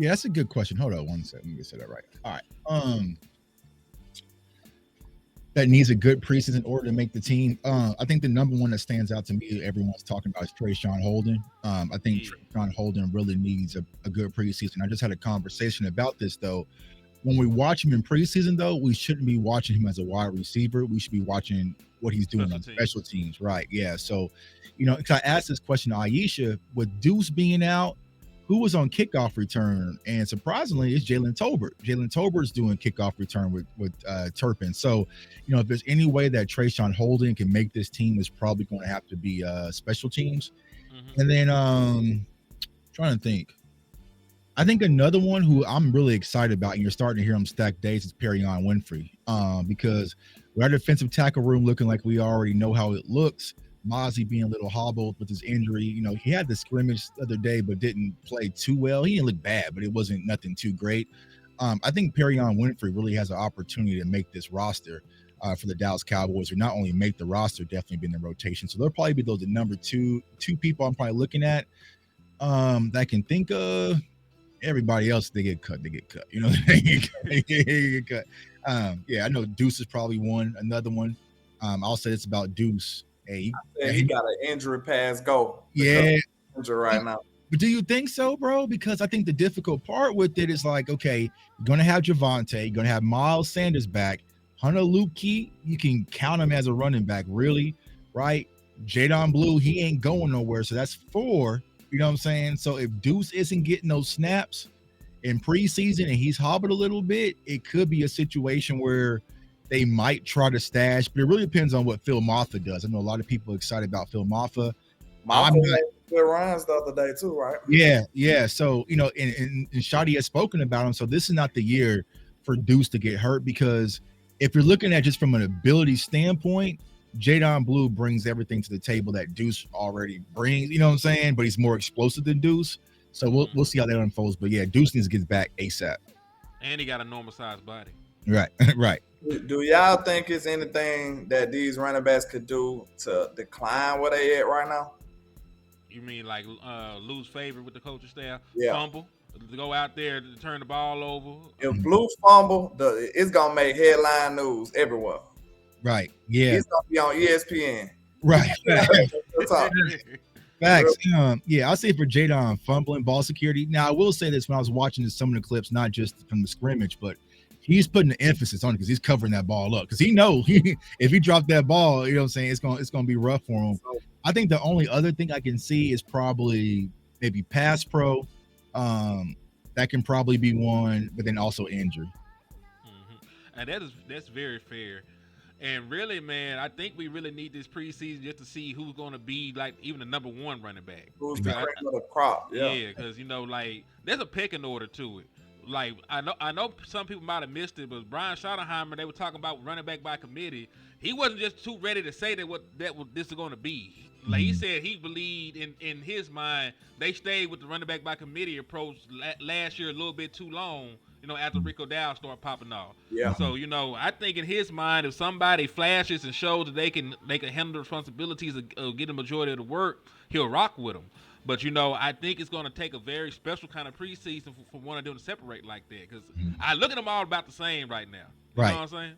Yeah, that's a good question. Hold on one second. Let me get that right. All right. That needs a good preseason in order to make the team. I think the number one that stands out to me, everyone's talking about, is Trayshawn Holden. I think Yeah. Trayshawn Holden really needs a good preseason. I just had a conversation about this though. When we watch him in preseason, though, we shouldn't be watching him as a wide receiver. We should be watching what he's doing Special on teams. special teams, right? Yeah. So, because I asked this question to Aisha, with Deuce being out, who was on kickoff return? And surprisingly, it's Jalen Tolbert. Jalen Tolbert's doing kickoff return with Turpin. So, if there's any way that Trayshawn Holden can make this team, it's probably going to have to be special teams. Hmm. And then, trying to think. I think another one who I'm really excited about, and you're starting to hear him stack days, is Perrion Winfrey. Because with our defensive tackle room looking like we already know how it looks, Mozzie being a little hobbled with his injury. He had the scrimmage the other day, but didn't play too well. He didn't look bad, but it wasn't nothing too great. I think Perrion Winfrey really has an opportunity to make this roster for the Dallas Cowboys, or not only make the roster, definitely be in the rotation. So they'll probably be the number two people I'm probably looking at that I can think of. Everybody else, they get cut. They get cut. Yeah, I know Deuce is probably one. Another one. I'll say it's about Deuce. Hey, He got an injury pass go. Yeah. Injury right now. But do you think so, bro? Because I think the difficult part with it is like, okay, you're gonna have Javonte, you're gonna have Miles Sanders back, Hunter Luepke, you can count him as a running back, really, right? Jadon Blue, he ain't going nowhere, so that's 4. You know what I'm saying? So if Deuce isn't getting those snaps in preseason and he's hobbled a little bit, it could be a situation where they might try to stash, but it really depends on what Phil Maffa does. I know a lot of people are excited about Phil Maffa. Maffa made good runs the other day too, right? Yeah. So, and Shotty has spoken about him. So this is not the year for Deuce to get hurt, because if you're looking at just from an ability standpoint, Jadon Blue brings everything to the table that Deuce already brings, you know what I'm saying? But he's more explosive than Deuce. So we'll see how that unfolds. But yeah, Deuce needs to get back ASAP. And he got a normal sized body. Right, right. Do y'all think it's anything that these running backs could do to decline where they at right now? You mean like lose favor with the coaching staff? Yeah. Fumble? To go out there to turn the ball over? If Blue fumble, it's gonna make headline news everywhere. Right. Yeah. He's gonna be on ESPN. Right. Facts. Yeah, I'll say for Jadon, fumbling ball security. Now, I will say this: when I was watching some of the clips, not just from the scrimmage, but he's putting the emphasis on it because he's covering that ball up. Because he knows if he dropped that ball, you know what I'm saying, it's gonna be rough for him. I think the only other thing I can see is probably maybe pass pro. That can probably be one, but then also injury. Mm-hmm. And that's very fair. And really, man, I think we really need this preseason just to see who's going to be like even the number 1 running back. Who's the cream of the crop? Yeah, because like there's a pecking order to it. Like I know some people might have missed it, but Brian Schottenheimer, they were talking about running back by committee. He wasn't just too ready to say that what this is going to be. Like he said, he believed in his mind they stayed with the running back by committee approach last year a little bit too long. After Rico Dow started popping off. Yeah. So, I think in his mind, if somebody flashes and shows that they can handle the responsibilities of get the majority of the work, he'll rock with them. But, I think it's going to take a very special kind of preseason for one of them to separate like that. Because I look at them all about the same right now. You know what I'm saying?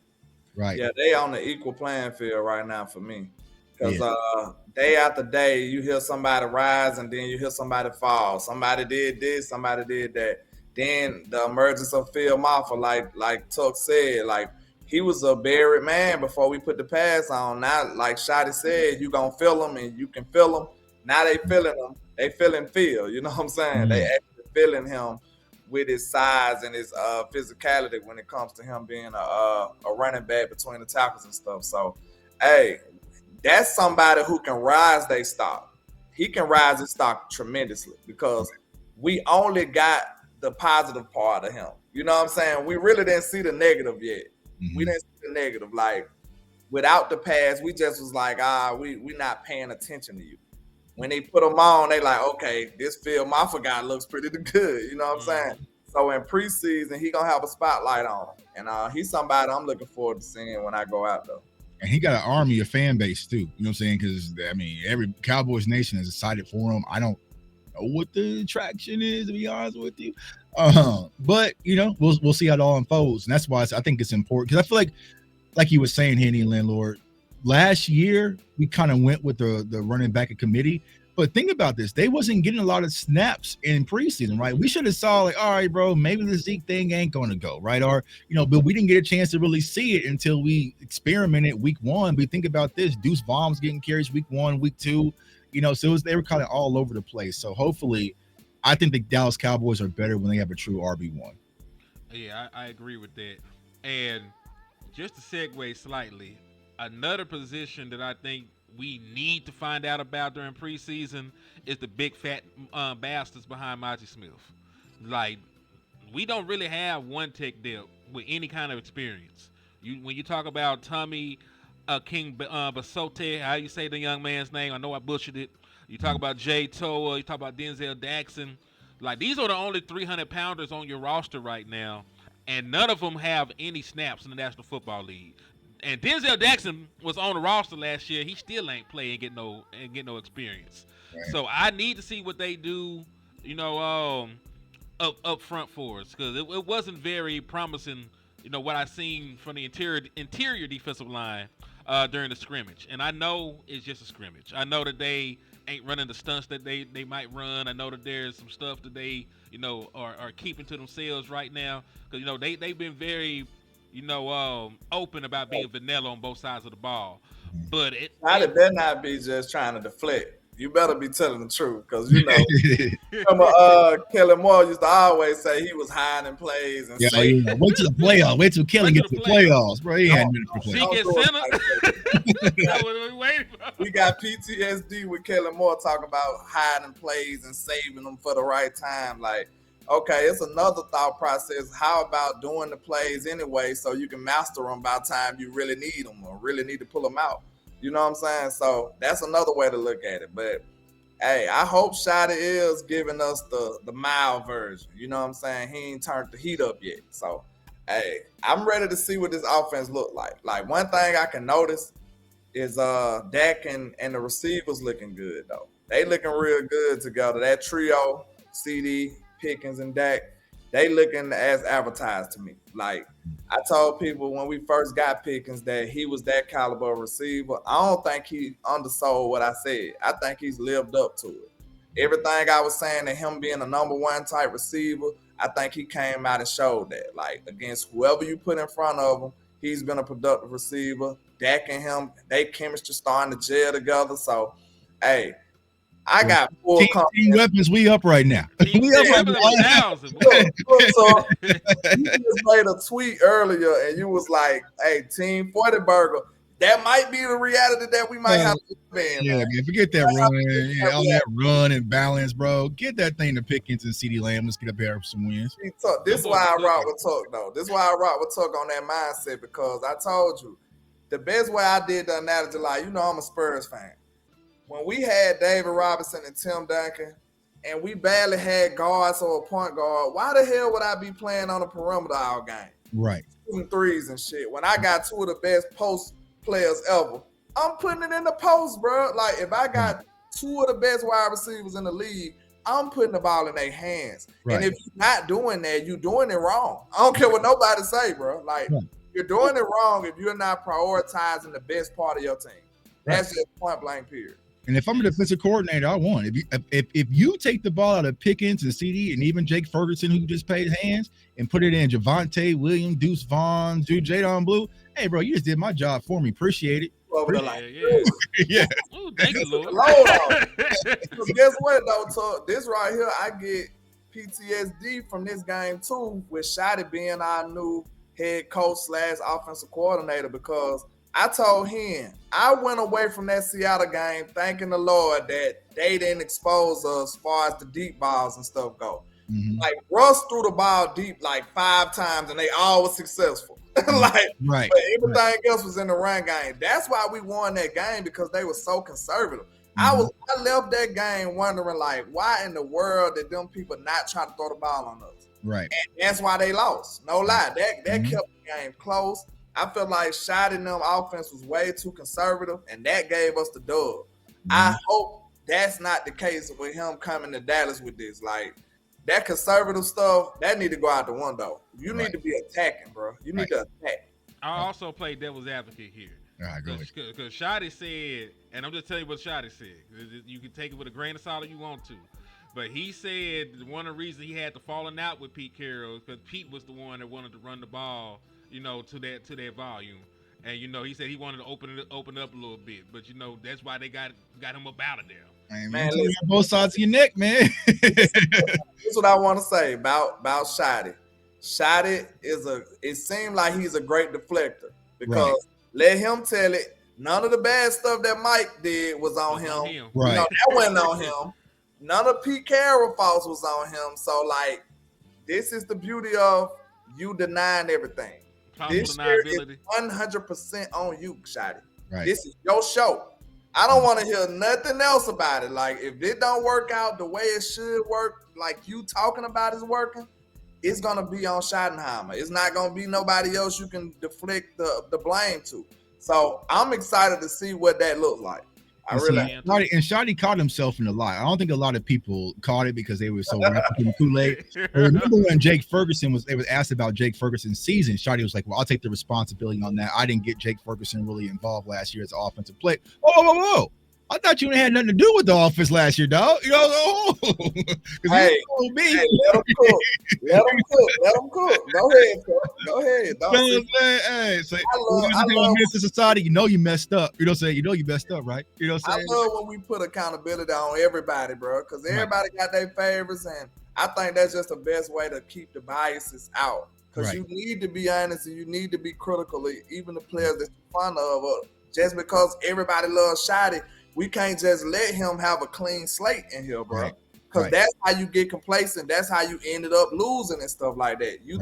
Right. Yeah, they on the equal playing field right now for me. Because day after day, you hear somebody rise and then you hear somebody fall. Somebody did this, somebody did that. Then the emergence of Phil Maffa, like Tuck said, like he was a buried man before we put the pass on. Now, like Shotty said, you gonna feel him and you can feel him. Now they feeling him. They feeling Phil. You know what I'm saying? Mm-hmm. They actually feeling him with his size and his physicality when it comes to him being a running back between the tackles and stuff. So, hey, that's somebody who can rise their stock. He can rise his stock tremendously because we only got the positive part of him. You know what I'm saying? We really didn't see the negative yet. Mm-hmm. We didn't see the negative. Like, without the pass, we just was like, we not paying attention to you. When they put him on, they like, okay, this Phil Maffa guy looks pretty good. You know what I'm saying? So in preseason, he going to have a spotlight on him. And he's somebody I'm looking forward to seeing when I go out, though. And he got an army of fan base, too. You know what I'm saying? Because, every Cowboys Nation is excited for him. know what the attraction is, to be honest with you. But we'll see how it all unfolds, and that's why I think it's important, because I feel like you were saying, Henny Landlord, last year we kind of went with the running back committee. But think about this. They wasn't getting a lot of snaps in preseason, right? We should have saw like, all right, bro, maybe the Zeke thing ain't going to go, right? Or, but we didn't get a chance to really see it until we experimented week 1. But think about this. Deuce Vaughn's getting carries week 1, week 2, so they were kind of all over the place. So hopefully, I think the Dallas Cowboys are better when they have a true RB1. Yeah, I agree with that. And just to segue slightly, another position that I think we need to find out about during preseason is the big fat bastards behind Monty Smith. Like, we don't really have one tech depth with any kind of experience. When you talk about Tommy King Basote, how you say the young man's name? I know I butchered it. You talk about Jay Toa. You talk about Denzel Jackson. Like, these are the only 300-pounders on your roster right now, and none of them have any snaps in the National Football League. And Denzel Jackson was on the roster last year. He still ain't play and get no experience. Right. So I need to see what they do, up front for us, because it wasn't very promising. What I seen from the interior defensive line during the scrimmage. And I know it's just a scrimmage. I know that they ain't running the stunts that they might run. I know that there's some stuff that they are keeping to themselves right now, because they've been very open about being vanilla on both sides of the ball. But it better not be just trying to deflect. You better be telling the truth, because Kellen Moore used to always say he was hiding plays and wait till the playoffs. Wait till Kellen gets to the playoffs, bro. He hadn't been for We got PTSD with Kellen Moore talking about hiding plays and saving them for the right time. Like, okay, it's another thought process. How about doing the plays anyway so you can master them by the time you really need them or really need to pull them out? You know what I'm saying? So that's another way to look at it. But, hey, I hope Shotty is giving us the mild version. You know what I'm saying? He ain't turned the heat up yet. So, hey, I'm ready to see what this offense look like. Like, one thing I can notice is Dak and the receivers looking good, though. They looking real good together. That trio, CD, Pickens, and Dak, they looking as advertised to me. Like, I told people when we first got Pickens that he was that caliber of receiver. I don't think he undersold what I said. I think he's lived up to it. Everything I was saying to him being a number 1 type receiver, I think he came out and showed that. Like, against whoever you put in front of him, he's been a productive receiver. Dak and him, they chemistry starting to gel together. So, hey, I got full team weapons. We up right now. We up right now. So you just made a tweet earlier, and you was like, "Hey, Team 40 Burger." That might be the reality that we might have to spend. Yeah, man. Forget that run. All that run and balance, bro. Get that thing to Pickens and CeeDee Lamb. Let's get up here for some wins. This is why I rock with Tuck, though. This is why I rock with Tuck on that mindset, because I told you the best way I did the analogy, like, I'm a Spurs fan. When we had David Robinson and Tim Duncan, and we barely had guards or a point guard, why the hell would I be playing on the perimeter all game? Right. Shooting threes and shit. When I got 2 of the best post players ever, I'm putting it in the post, bro. Like, if I got 2 of the best wide receivers in the league, I'm putting the ball in their hands. Right. And if you're not doing that, you're doing it wrong. I don't care what nobody say, bro. Like, you're doing it wrong if you're not prioritizing the best part of your team. That's just point blank period. And if I'm a defensive coordinator, I want if you take the ball out of Pickens and CD and even Jake Ferguson, who just paid hands, and put it in Javonte Williams, Deuce Vaughn, Jadon Blue, hey, bro, you just did my job for me. Appreciate it. Yeah. Ooh, thank you, Lord. Guess what, though, Tuck? This right here, I get PTSD from this game, too, with Shotty being our new head coach / offensive coordinator, because I told him, I went away from that Seattle game thanking the Lord that they didn't expose us as far as the deep balls and stuff go. Mm-hmm. Like, Russ threw the ball deep like 5 times, and they all were successful. But everything else was in the run game. That's why we won that game, because they were so conservative. Mm-hmm. I left that game wondering, like, why in the world did them people not try to throw the ball on us? Right. And that's why they lost. No lie. That kept the game close. I feel like Shotty them offense was way too conservative, and that gave us the dub. I hope that's not the case with him coming to Dallas with this. Like, that conservative stuff, that need to go out the window. You need to be attacking, bro. You need to attack. I also play devil's advocate here. Because Shotty said, and I'm just telling you what Shotty said. You can take it with a grain of salt if you want to. But he said one of the reasons he had to falling out with Pete Carroll is because Pete was the one that wanted to run the ball, to that volume. And he said he wanted to open up a little bit. But that's why they got him up out of there. Man, you got both sides of your neck, man. Here's what I want to say about Shotty. Shotty it seemed like he's a great deflector because let him tell it. None of the bad stuff that Mike did was on him. Right. That wasn't on him. None of Pete Carroll faults was on him. So, like, this is the beauty of you denying everything. This year is 100% on you, Shotty. Right. This is your show. I don't want to hear nothing else about it. Like, if it don't work out the way it should work, like you talking about is working, it's going to be on Schottenheimer. It's not going to be nobody else you can deflect the blame to. So I'm excited to see what that looks like. I really am. And Shotty caught himself in the lie. I don't think a lot of people caught it because they were so wrapped in Kool-Aid. Remember when Jake Ferguson they was asked about Jake Ferguson's season, Shotty was like, well, I'll take the responsibility on that. I didn't get Jake Ferguson really involved last year as an offensive player. Whoa. I thought you had nothing to do with the offense last year, dog. Hey, let him cook. Let him cook. Go ahead. Dog. Hey, so I love society. You messed up. You messed up, right? I love when we put accountability on everybody, bro, because everybody got their favorites, and I think that's just the best way to keep the biases out. Because you need to be honest and you need to be critical, even the players that you're fond of. Just because everybody loves Shotty, we can't just let him have a clean slate in here, bro. Because that's how you get complacent. That's how you ended up losing and stuff like that. You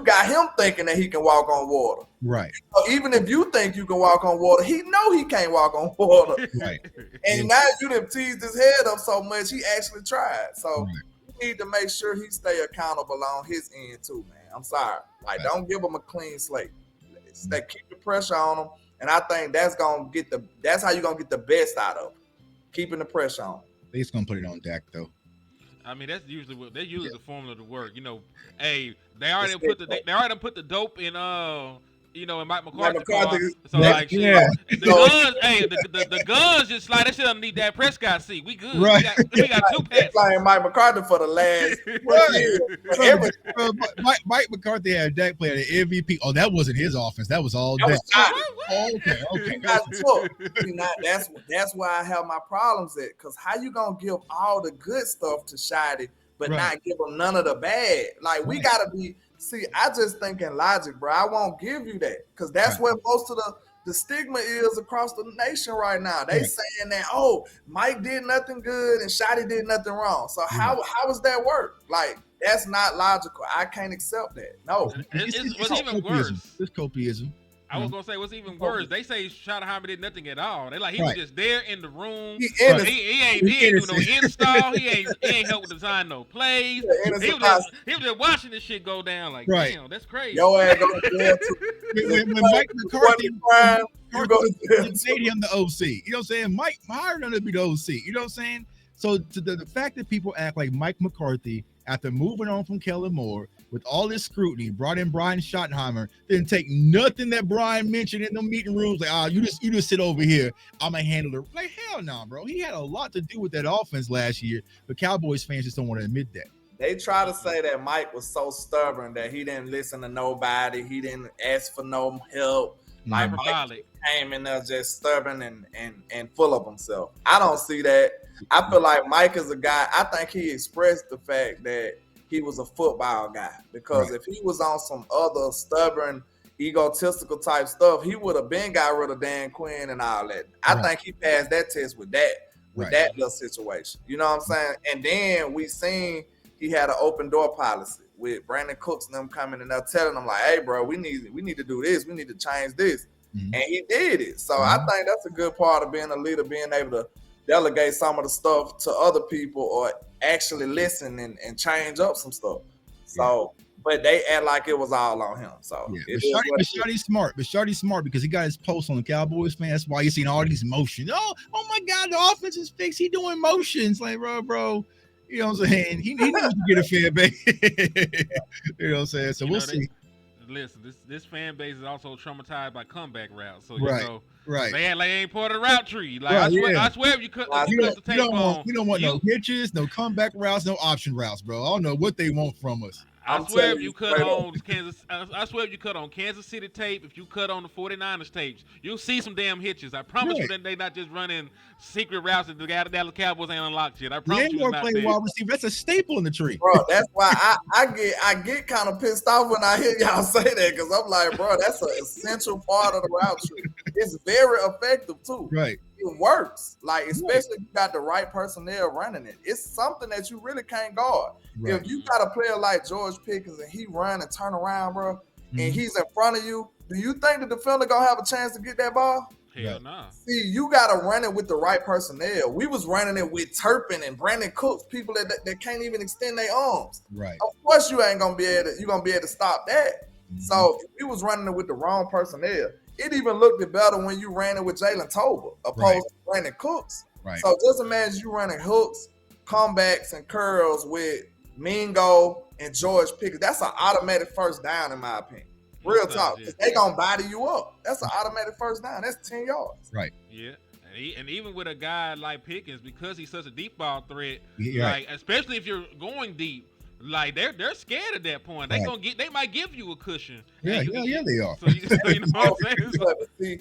got him thinking that he can walk on water. Right. So even if you think you can walk on water, he know he can't walk on water. Right. And now you done teased his head up so much, he actually tried. So you need to make sure he stay accountable on his end too, man. I'm sorry. Like, don't give him a clean slate. Keep the pressure on him. And I think that's how you're gonna get the best out of him. Keeping the pressure on. They're just gonna put it on Dak though. I mean, that's usually the formula to work. They already put the dope in in Mike McCarthy. So the guns just slide. That shit underneath that Prescott seat. We good. Right. We got two packs. Playing Mike McCarthy for the last year. Mike McCarthy had Dak play at an MVP. Oh, that wasn't his offense. That was all Dak. Okay. That's why I have my problems at. Because how you gonna give all the good stuff to Shotty, but not give him none of the bad? Like, we gotta be. See, I just think in logic, bro. I won't give you that because that's where most of the stigma is across the nation right now. They saying that, Mike did nothing good and Shotty did nothing wrong. So how does that work? Like, that's not logical. I can't accept that. No. It's even worse. It's copiism. I was gonna say what's even worse. They say Schottenheimer did nothing at all. They he was just there in the room. He ain't do no install. He ain't help design no plays. He was just watching this shit go down. Like, damn, that's crazy. Yo ass go to jail when Mike McCarthy made him the OC. You know what I'm saying? Mike hired him to be the OC. You know what I'm saying? So to the fact that people act like Mike McCarthy, after moving on from Kellen Moore, with all this scrutiny, brought in Brian Schottenheimer, didn't take nothing that Brian mentioned in the meeting rooms. Like, you just sit over here. I'm gonna handle it. Like, hell no, bro. He had a lot to do with that offense last year, but Cowboys fans just don't want to admit that. They try to say that Mike was so stubborn that he didn't listen to nobody. He didn't ask for no help. Like, Mike came in there just stubborn and full of himself. I don't see that. I feel like Mike is a guy. I think he expressed the fact that he was a football guy, because if he was on some other stubborn, egotistical type stuff, he would have been got rid of Dan Quinn and all that. I think he passed that test with that little situation. You know what I'm saying? And then we seen he had an open door policy with Brandon Cooks and them coming and they're telling him like, hey, bro, we need to do this. We need to change this. And he did it. So I think that's a good part of being a leader, being able to delegate some of the stuff to other people or actually listen and change up some stuff. So, but they act like it was all on him. So yeah, it but is Shotty's smart. But Shotty's smart because he got his post on the Cowboys fan. That's why you're seeing all these motions. Oh my God, the offense is fixed. He doing motions like bro. You know what I'm saying? He needs to get a fan base. You know what I'm saying? So we'll see. Listen, this fan base is also traumatized by comeback routes. So Right. they act like they ain't part of the route tree. Like Right, I swear if you cut the tape on, you don't want no hitches, no comeback routes, no option routes, bro. I don't know what they want from us. I swear if you cut on Kansas City tape, if you cut on the 49ers tapes, you'll see some damn hitches. I promise you that they not just running secret routes that the Dallas Cowboys ain't unlocked yet. I promise you. Play wide receiver. That's a staple in the tree, bro. That's why I get kind of pissed off when I hear y'all say that, because I'm like, bro, that's an essential part of the route tree. It's very effective too. Right. It works, like especially if you got the right personnel running it. It's something that you really can't guard. Right. If you got a player like George Pickens and he run and turn around, bro, and he's in front of you, do you think the defender gonna have a chance to get that ball? Hell no. See, you gotta run it with the right personnel. We was running it with Turpin and Brandon Cooks, people that can't even extend their arms. Right. Of course, you ain't gonna be able to stop that. So if we was running it with the wrong personnel, it even looked better when you ran it with Jalen Tolbert opposed to Brandon Cooks. Right. So just imagine you running hooks, comebacks, and curls with Mingo and George Pickens. That's an automatic first down, in my opinion. Real talk. They gonna body you up. That's an automatic first down. That's 10 yards. Right. Yeah. And even with a guy like Pickens, because he's such a deep ball threat, right. Especially if you're going deep, like they're scared at that point. They might give you a cushion. Yeah, they are. So you know what I'm saying? See,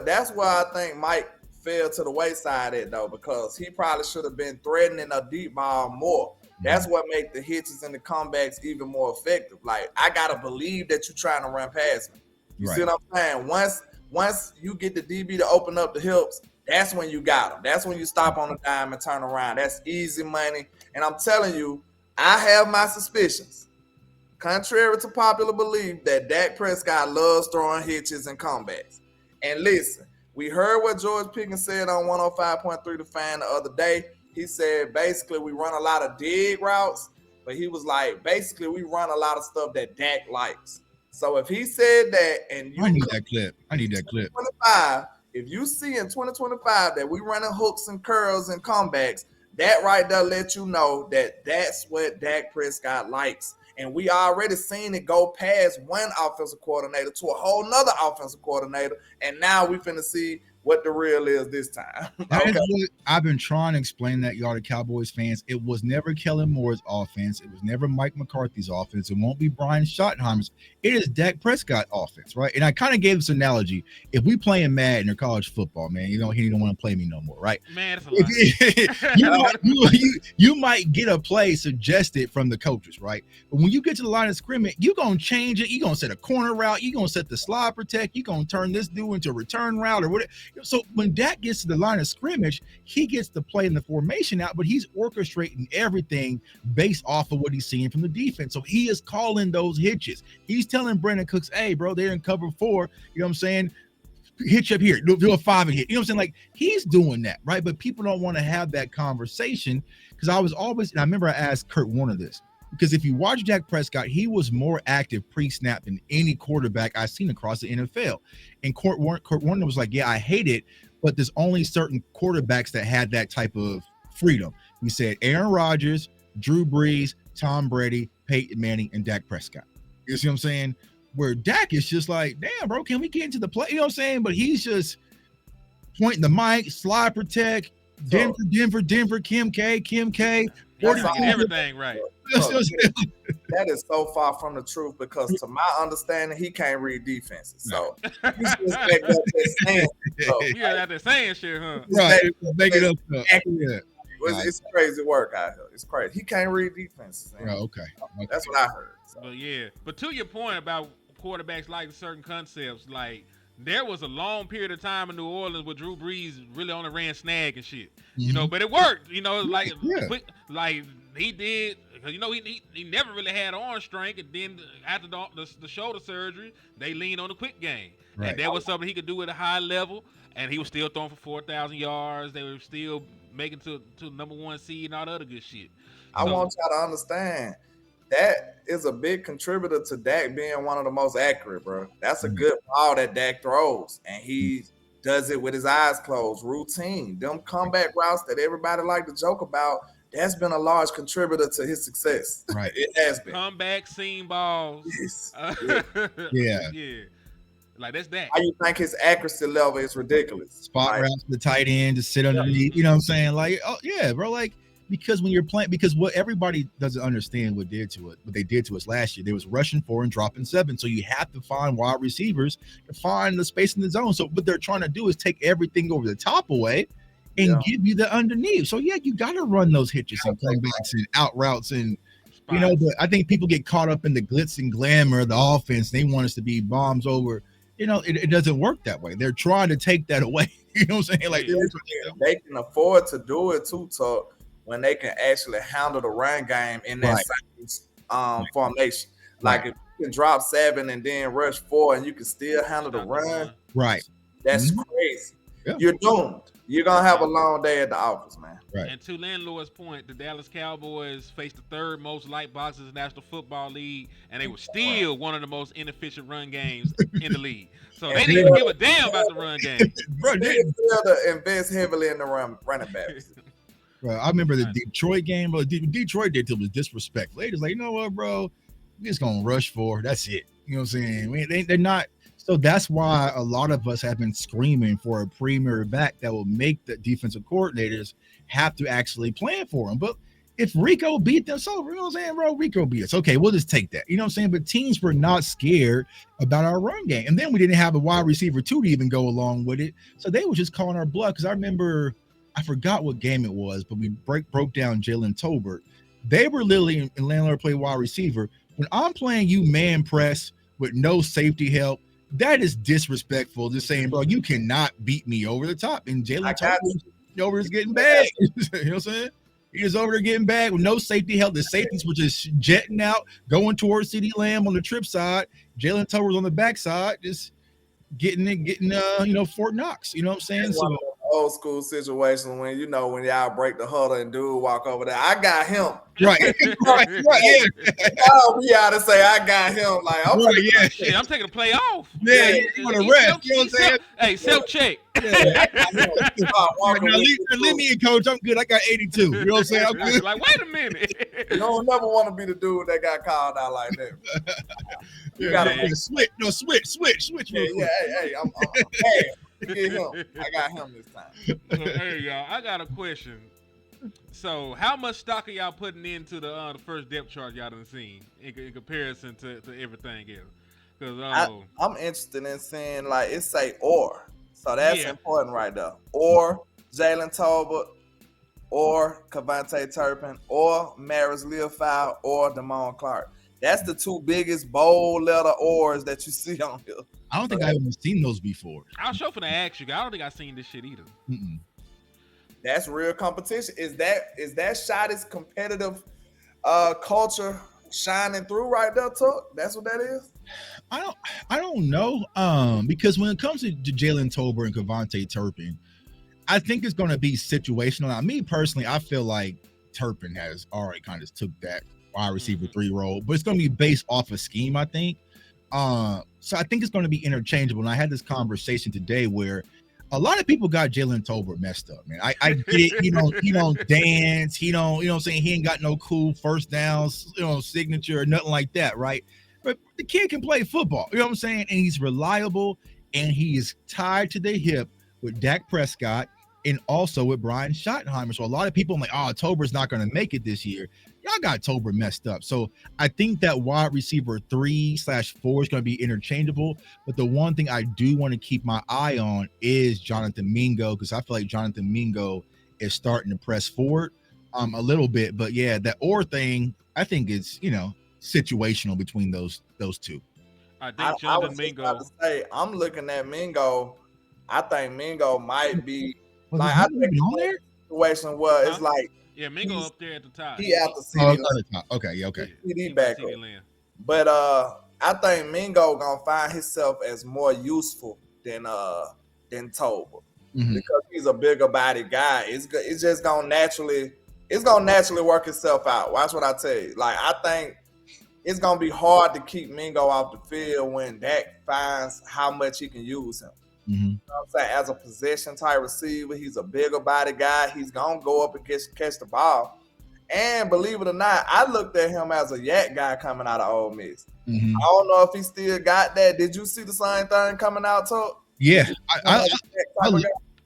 that's why I think Mike fell to the wayside at though, because he probably should have been threatening a deep ball more. That's what makes the hitches and the comebacks even more effective. Like, I gotta believe that you're trying to run past me. You see what I'm saying? Once you get the DB to open up the hips, that's when you got them. That's when you stop on the dime and turn around. That's easy money. And I'm telling you, I have my suspicions, contrary to popular belief, that Dak Prescott loves throwing hitches and comebacks. And listen, we heard what George Pickens said on 105.3 The Fan the other day. He said, basically, we run a lot of dig routes, but he was like, basically, we run a lot of stuff that Dak likes. So if he said that, and you I need that clip. 25, if you see in 2025 that we running hooks and curls and comebacks, that right there let you know that that's what Dak Prescott likes. And we already seen it go past one offensive coordinator to a whole nother offensive coordinator. And now we finna see what the real is this time. Okay. I've been trying to explain that, y'all, to Cowboys fans. It was never Kellen Moore's offense. It was never Mike McCarthy's offense. It won't be Brian Schottenheimer's. It is Dak Prescott offense, right? And I kind of gave this analogy. If we play in Madden or college football, man, he don't want to play me no more, right? Man, that's a lot. you might get a play suggested from the coaches, right? But when you get to the line of scrimmage, you're going to change it. You're going to set a corner route. You're going to set the slide protect. You're going to turn this dude into a return route or whatever. So when Dak gets to the line of scrimmage, he gets to play in the formation out, but he's orchestrating everything based off of what he's seeing from the defense. So he is calling those hitches. He's telling Brandon Cooks, hey, bro, they're in cover 4. You know what I'm saying? Hitch up here, do a 5 and hit. You know what I'm saying? Like, he's doing that, right? But people don't want to have that conversation, because I remember I asked Kurt Warner this, because if you watch Dak Prescott, he was more active pre-snap than any quarterback I've seen across the NFL. And Kurt Warner was like, yeah, I hate it, but there's only certain quarterbacks that had that type of freedom. He said Aaron Rodgers, Drew Brees, Tom Brady, Peyton Manning, and Dak Prescott. You see what I'm saying? Where Dak is just like, damn, bro, can we get into the play? You know what I'm saying? But he's just pointing the mic, slide protect, Denver, Kim K. Everything right. That is so far from the truth, because to my understanding, he can't read defenses. So you should expect that saying. Yeah, that saying shit, huh? Right. Make it up. Yeah. It's crazy work out here. It's crazy. He can't read defenses. Oh, okay. That's what I heard. So. But to your point about quarterbacks like certain concepts, like, there was a long period of time in New Orleans where Drew Brees really only ran snag and shit, you know, but it worked, you know, like he did, you know, he never really had arm strength, and then after the shoulder surgery, they leaned on the quick game, and that was something he could do at a high level, and he was still throwing for 4,000 yards. They were still making to number 1 seed and all the other good shit. I want y'all to understand, that is a big contributor to Dak being one of the most accurate, bro. That's a good ball that Dak throws, and he does it with his eyes closed, routine. Them comeback routes that everybody like to joke about, that's been a large contributor to his success. Right. It has been. Comeback seam balls. Yes. Yeah. Yeah. Like that's that. How you think his accuracy level is ridiculous? Spot routes to the tight end, just sit underneath. You know what I'm saying? Like, oh yeah, bro. Like, because when you're playing, because what everybody doesn't understand what they did to us last year, they was rushing 4 and dropping 7. So you have to find wide receivers to find the space in the zone. So what they're trying to do is take everything over the top away and give you the underneath. So yeah, you got to run those hitches and comebacks and out routes and you know. But I think people get caught up in the glitz and glamour of the offense. They want us to be bombs over. You know, it doesn't work that way. They're trying to take that away. You know what I'm saying? Like they can afford to do it too, Tuck, when they can actually handle the run game in that same formation. Like if you can drop 7 and then rush 4 and you can still handle the run. Right. That's crazy. Yeah. You're doomed. You're going to have a long day at the office, man. Right. And to landlord's point, the Dallas Cowboys faced the 3rd most light boxes in the National Football League, and they were still one of the most inefficient run games in the league. So they didn't even give a damn about the run game. Bro, they still to invest heavily in the running backs. Bro, I remember the Detroit game. Bro, Detroit did it was disrespectful. They just like, you know what, bro? We're just gonna rush 4. That's it. You know what I'm saying? They're not. So that's why a lot of us have been screaming for a premier back that will make the defensive coordinators have to actually plan for them. But if Rico beat them, so you know what I'm saying, bro? Rico beat us. Okay, we'll just take that. You know what I'm saying? But teams were not scared about our run game. And then we didn't have a wide receiver to even go along with it. So they were just calling our bluff. Because I remember, I forgot what game it was, but we broke down Jalen Tolbert. They were literally in landlord play wide receiver. When I'm playing you man press with no safety help, that is disrespectful. Just saying, bro, you cannot beat me over the top. And Jalen Tolbert over is getting bad. You know what I'm saying? He was over there getting bad with no safety help. The safeties were just jetting out, going towards CeeDee Lamb on the trip side. Jalen Tolbert was on the backside, just getting Fort Knox. You know what I'm saying? So old school situation when when y'all break the huddle and dude walk over there. I got him. Right. Right. Yeah. Y'all be out to say I got him. Like I'm taking a play off. Yeah, you want to rest. You know what I'm saying? Hey, self check. Leave me in, coach. I'm good. I got 82. You know what I'm saying? I'm good. Like, wait a minute. You don't never want to be the dude that got called out like that. You gotta switch. No, switch. Yeah, hey, I'm hey. Get him. I got him this time. Hey, y'all, I got a question. So, how much stock are y'all putting into the first depth chart y'all done seen in comparison to everything else? Because I'm interested in seeing like it say or, so that's important right there. Or Jalen Tolbert, or Cavante Turpin, or Maris Leofau, or Damone Clark. That's the 2 biggest bold letter ors that you see on here. I don't think I've even seen those before. I was sure to ask you. I don't think I've seen this shit either. Mm-mm. That's real competition. Is that Schotten's competitive culture shining through right there, Tuck? That's what that is? I don't know. Because when it comes to Jalen Tolbert and Cavante Turpin, I think it's going to be situational. Now, me personally, I feel like Turpin has already kind of took that wide receiver 3 role, but it's going to be based off of scheme, I think. So I think it's going to be interchangeable. And I had this conversation today where a lot of people got Jalen Tolbert messed up, man. I get it. He don't dance. He don't, you know what I'm saying? He ain't got no cool first downs, signature or nothing like that, right? But the kid can play football, you know what I'm saying? And he's reliable and he is tied to the hip with Dak Prescott and also with Brian Schottenheimer. So a lot of people are like, oh, Tolbert's not going to make it this year. Y'all got Tolbert messed up. So I think that wide receiver 3/4 is going to be interchangeable. But the one thing I do want to keep my eye on is Jonathan Mingo, because I feel like Jonathan Mingo is starting to press forward a little bit. But yeah, that or thing, I think it's, situational between those 2. I think Jonathan Mingo. I'm looking at Mingo. I think Mingo might be like I think on there situation where it's like Mingo up there at the top. He out the city. Okay, yeah, okay. CD back up. But I think Mingo gonna find himself as more useful than Tolbert because he's a bigger body guy. It's just gonna naturally work itself out. Watch what I tell you. Like I think it's gonna be hard to keep Mingo off the field when Dak finds how much he can use him. Mm-hmm. You know what I'm saying? As a possession type receiver, he's a bigger body guy. He's gonna go up and catch the ball. And believe it or not, I looked at him as a yak guy coming out of Ole Miss. Mm-hmm. I don't know if he still got that. Did you see the same thing coming out, Tuck? Yeah,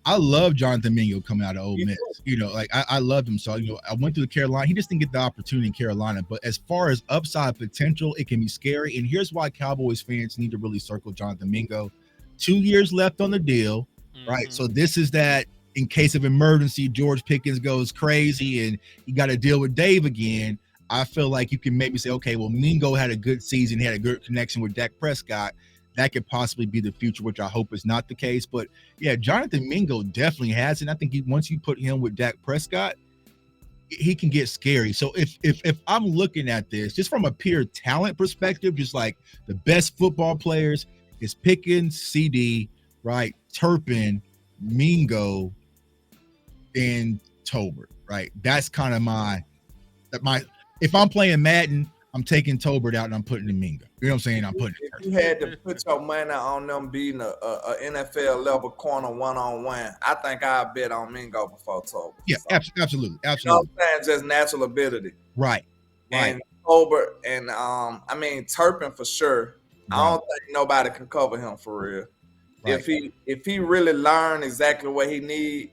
I love Jonathan Mingo coming out of Ole Miss. You know, like I loved him. So, you know, I went to the Carolina. He just didn't get the opportunity in Carolina. But as far as upside potential, it can be scary. And here's why Cowboys fans need to really circle Jonathan Mingo. 2 years left on the deal, right? So this is that in case of emergency, George Pickens goes crazy and you got to deal with Dave again. I feel like you can maybe say, okay, well, Mingo had a good season. He had a good connection with Dak Prescott. That could possibly be the future, which I hope is not the case. But yeah, Jonathan Mingo definitely has it. I think once you put him with Dak Prescott, he can get scary. So if I'm looking at this just from a pure talent perspective, just like the best football players, it's Pickens, CD, right? Turpin, Mingo, and Tolbert, right? That's kind of my if I'm playing Madden, I'm taking Tolbert out and I'm putting in Mingo. You know what I'm saying? I'm putting if you had to put your money on them beating a NFL level corner one-on-one, I think I'd bet on Mingo before Tolbert. Yeah, so, absolutely. You know what I'm saying? Just natural ability. Right. And Tolbert and Turpin for sure. Right. I don't think nobody can cover him for real. Right. If he really learn exactly what he need,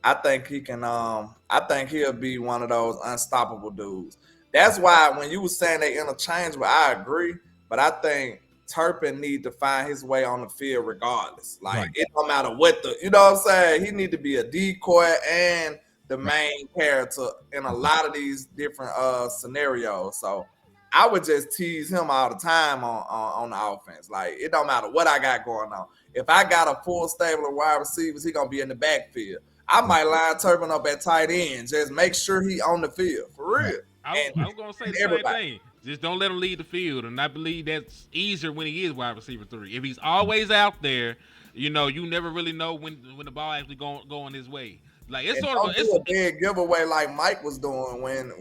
I think he can I think he'll be one of those unstoppable dudes. That's why when you were saying they interchangeable, I agree. But I think Turpin need to find his way on the field regardless. Like it don't matter what you know what I'm saying? He need to be a decoy and the main character in a lot of these different scenarios. So I would just tease him all the time on the offense. Like it don't matter what I got going on. If I got a full stable of wide receivers, he gonna be in the backfield. I might line Turpin up at tight end. Just make sure he on the field for real. I was gonna say the same thing. Just don't let him lead the field, and I believe that's easier when he is wide receiver 3. If he's always out there, you know, you never really know when the ball actually going his way. Like it's sort of a big giveaway like Mike was doing when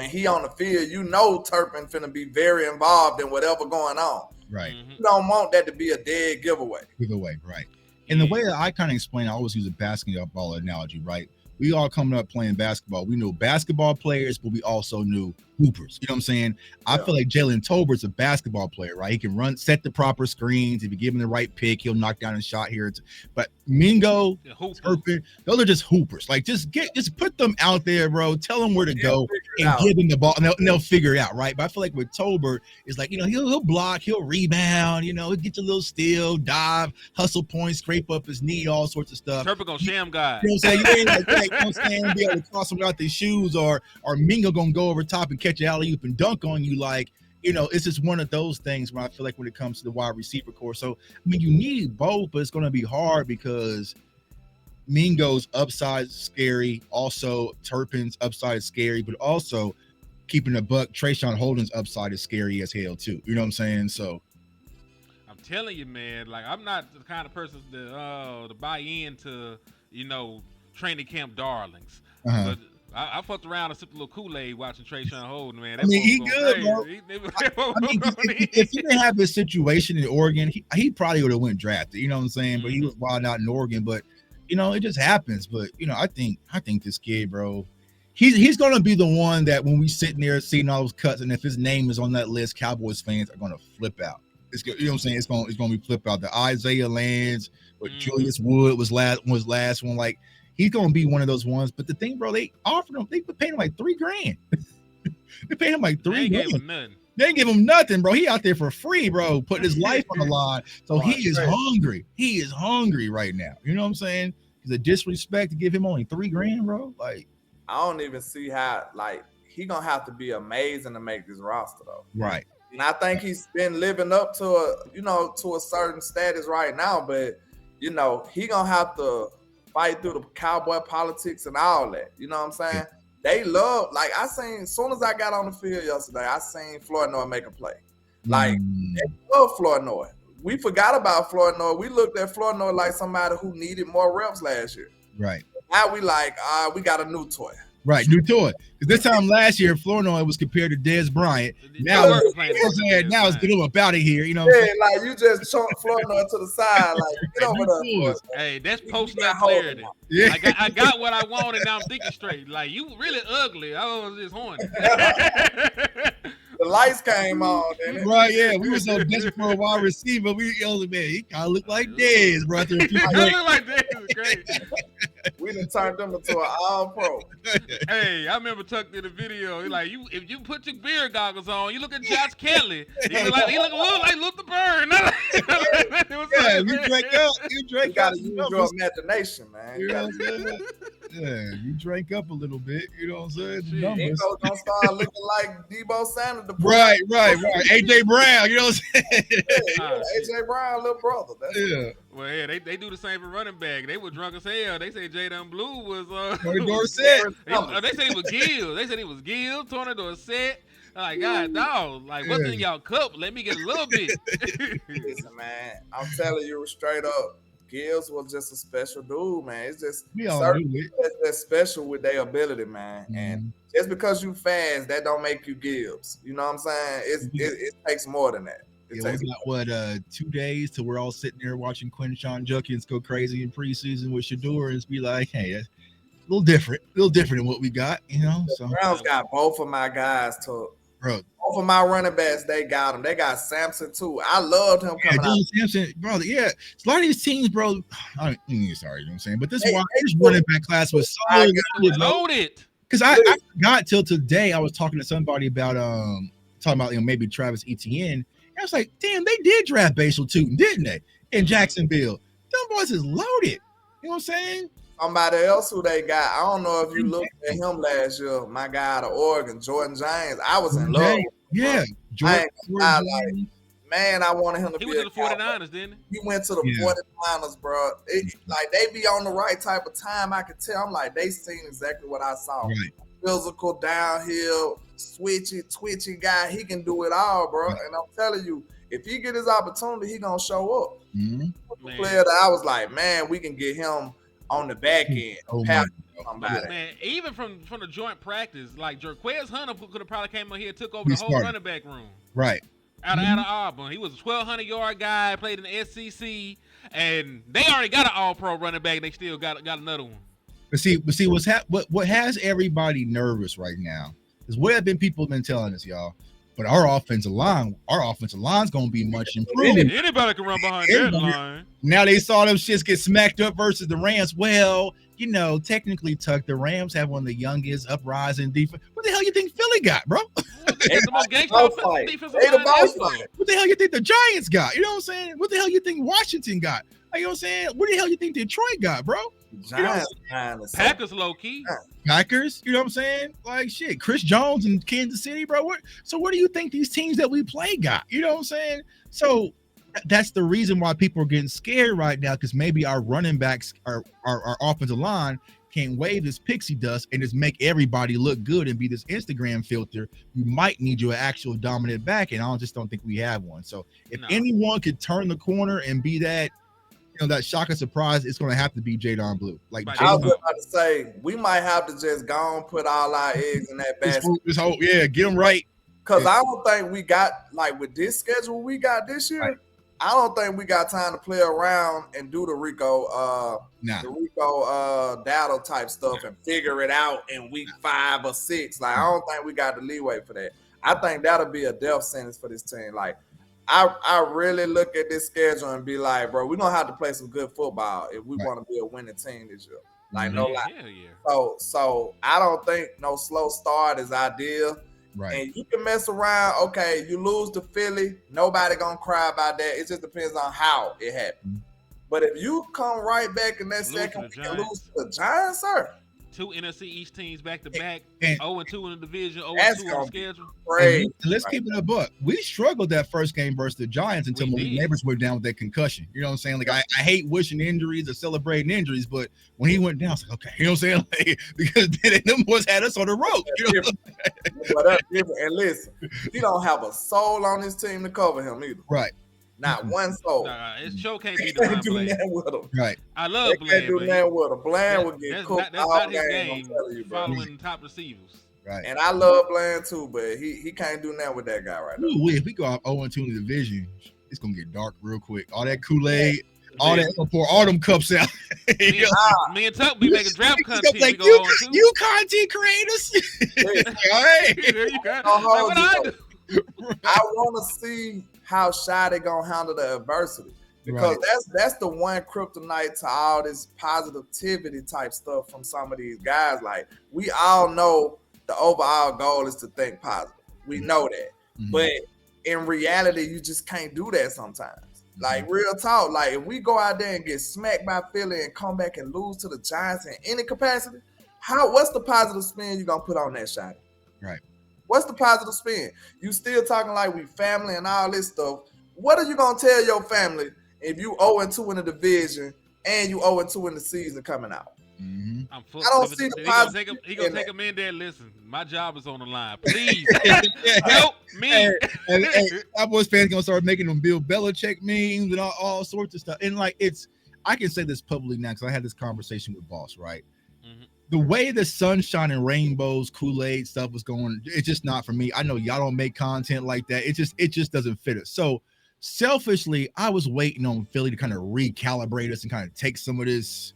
he on the field, you know Turpin finna be very involved in whatever going on. Right. You don't want that to be a dead giveaway. Right. And the way that I kind of explain, I always use a basketball analogy, right? We all coming up playing basketball. We knew basketball players, but we also knew hoopers. You know what I'm saying? I feel like Jalen Tolbert's a basketball player, right? He can set the proper screens. If you give him the right pick, he'll knock down a shot here. But Mingo, Turpin, those are just hoopers. Like just put them out there, bro. Tell them where to go and give them the ball, and they'll figure it out, right? But I feel like with Tolbert, it's like, you know, he'll block, he'll rebound, you know, he'll get you a little steal, dive, hustle points, scrape up his knee, all sorts of stuff. Turpin gonna sham guy. You know what I'm saying? You ain't like, you know what I'm saying? Be able to cross them without their shoes, or Mingo gonna go over top and catch an alley-oop and dunk on you. Like, you know, it's just one of those things where I feel like when it comes to the wide receiver core. So, I mean, you need both, but it's going to be hard because Mingo's upside is scary. Also, Turpin's upside is scary, but also keeping a buck, Trayshawn Holden's upside is scary as hell too. You know what I'm saying? So, I'm telling you, man, like I'm not the kind of person to buy into, you know, training camp darlings. But I fucked around and sipped a little Kool-Aid watching Trayshawn Holden, man. I mean, he good, bro. If he didn't have this situation in Oregon, he probably would have went drafted. You know what I'm saying? But he was wild out in Oregon. But you know, it just happens. But you know, I think this kid, bro, he's gonna be the one that when we sitting there seeing all those cuts, and if his name is on that list, Cowboys fans are gonna flip out. You know what I'm saying? It's gonna be flip out. The Isaiah Lands, or Julius Wood was last one. Like, he's gonna be one of those ones. But the thing, bro, they offered him. They paid him like $3,000. They paid him like $3,000. They ain't give him nothing, bro. He out there for free, bro, putting his life on the line. So he is hungry. He is hungry right now. You know what I'm saying? It's a disrespect to give him only $3,000, bro. Like, I don't even see how. Like, he gonna have to be amazing to make this roster, though. Right. And I think he's been living up to a certain status right now, but you know, he gonna have to fight through the cowboy politics and all that. You know what I'm saying? Yeah. They love, like I seen, as soon as I got on the field yesterday, I seen Flournoy make a play. Like, they love Flournoy. We forgot about Flournoy. We looked at Flournoy like somebody who needed more reps last year. Right. Now we like, we got a new toy. Right, new toy. Because this time last year, Flournoy was compared to Dez Bryant. Now, now it's get him up out of here. You know what I'm saying? Like you just chunked Flournoy to the side. Like, get over there. Hey, that's post-nut clarity. Yeah. I got what I wanted, now I'm thinking straight. Like, you really ugly. I was just horny. The lights came on, didn't it? Right, yeah. We were so desperate for a wide receiver. Man, he kind of looked like Dez, bro. He kind of looked like Dez. Great. We done turned him into an all-pro. Hey, I remember Tuck did a video. He like, if you put your beer goggles on, you look at Josh Kelly. He look a little like Luther Burn. Yeah, you drink up. You gotta use your imagination, man. You know what I'm saying? Yeah, you drank up a little bit. You know what I'm saying? The numbers. Debo gonna start looking like Debo Sanders. Right. AJ Brown. You know what I'm saying? AJ Brown, little brother. Well, yeah, they do the same for running back. They were drunk as hell. They say Jadon Blue was Dorsett. They said he was Gill. They said he was Gill, Tony Dorsett. Like, God, dog. Like, what's in y'all cup? Let me get a little bit. Listen, man, I'm telling you straight up, Gills was just a special dude, man. It's just that's special with their ability, man. Mm-hmm. And just because you fast, that don't make you Gibbs. You know what I'm saying? It takes more than that. It was like 2 days till we're all sitting there watching Quinshon Judkins go crazy in preseason with Shador and be like, hey, that's a little different than what we got, you know. The Browns got both of my guys both of my running backs, they got them. They got Sampson too. I loved him coming out. Sampson, brother. Yeah, a lot of these teams, bro. Sorry, you know what I'm saying, but this running back class was so loaded. Because I forgot till today. I was talking to somebody about maybe Travis Etienne. I was like, damn, they did draft Basil Tootin, didn't they? In Jacksonville. Them boys is loaded. You know what I'm saying? Somebody else who they got, I don't know if you looked at him last year, my guy out of Oregon, Jordan James. I was in love with him. Yeah. I wanted him to be He went to the 49ers, didn't he? He went to the 49ers, bro. Like, they be on the right type of time, I could tell. I'm like, they seen exactly what I saw. Right. Physical, downhill, twitchy guy. He can do it all, bro. Right. And I'm telling you, if he get his opportunity, he gonna show up. Mm-hmm. Player that I was like, man, we can get him on the back end. Man, even from the joint practice, like Jerquez Hunter could have probably came on here and took over the whole running back room. Right. Out of Auburn. He was a 1,200-yard guy, played in the SEC, and they already got an all-pro running back, and they still got another one. But see, what has everybody nervous right now is what have people been telling us, y'all. But our offensive line's gonna be much improved. Anybody can run behind that line. Now they saw them shits get smacked up versus the Rams. Well, you know, technically, Tuck, the Rams have one of the youngest uprising defense. What the hell you think Philly got, bro? They the most gangster defensive line. What the hell you think the Giants got? You know what I'm saying? What the hell you think Washington got? You know what I'm saying? What the hell you think Detroit got, bro? Packers low key. Packers, you know what I'm saying? Like shit, Chris Jones in Kansas City, bro. What do you think these teams that we play got? You know what I'm saying? So that's the reason why people are getting scared right now, because maybe our running backs, our offensive line can't wave this pixie dust and just make everybody look good and be this Instagram filter. You might need your actual dominant back, and I just don't think we have one. So if anyone could turn the corner and be that, that shock and surprise, it's going to have to be Jadon Blue. Like I was about to say, we might have to just go and put all our eggs in that basket. Get them right. Because I don't think we got, like, with this schedule we got this year, right. I don't think we got time to play around and do the Rico Dowdle type stuff and figure it out in week 5 or 6. Like, I don't think we got the leeway for that. I think that'll be a death sentence for this team. Like, I really look at this schedule and be like, bro, we're going to have to play some good football if we want to be a winning team this year. Like, no lie. So I don't think no slow start is ideal. Right. And you can mess around. Okay, you lose to Philly. Nobody going to cry about that. It just depends on how it happened. But if you come right back in that second week and lose to the Giants, sir. 2 NFC East teams back-to-back, 0-2 in the division, 0-2 on the schedule. Let's keep it a buck. We struggled that first game versus the Giants until my neighbors went down with that concussion. You know what I'm saying? Like, I hate wishing injuries or celebrating injuries, but when he went down, I was like, okay. You know what I'm saying? Like, because them boys had us on the road. You know? And listen, he don't have a soul on his team to cover him either. Right. Not one soul. Nah, it sure can't be They can't Devon do Bland. nothing with him. Right. I They love can't Bland, do but nothing with him. Bland would get cooked that's all not his game. I'm game. telling you, bro. Following top receivers. Right. And I love Bland too, but he can't do nothing with that guy right now. Ooh, if we go out 0-2 in the division, it's gonna get dark real quick. All that Kool-Aid, all that pour all them cups out. Me and Tuck be making draft content. Like, We go on too. you content creators. All right. There you go. Like, hold what you, I do? I want to see how shy they gonna handle the adversity, because that's the one kryptonite to all this positivity type stuff from some of these guys. Like, we all know the overall goal is to think positive. We know that, but in reality, you just can't do that sometimes. Like, real talk. Like, if we go out there and get smacked by Philly and come back and lose to the Giants in any capacity, what's the positive spin you gonna put on that shot? Right. What's the positive spin? You still talking like we family and all this stuff. What are you going to tell your family if you 0-2 in the division and you 0-2 in the season coming out? I don't see the positive. He going to take him in there and listen. My job is on the line. Please help me. Hey, Cowboys fans going to start making them Bill Belichick memes and all sorts of stuff. And like, I can say this publicly now because I had this conversation with Boss, right? The way the sunshine and rainbows, Kool-Aid stuff was going, it's just not for me. I know y'all don't make content like that. It just doesn't fit us. So selfishly, I was waiting on Philly to kind of recalibrate us and kind of take some of this,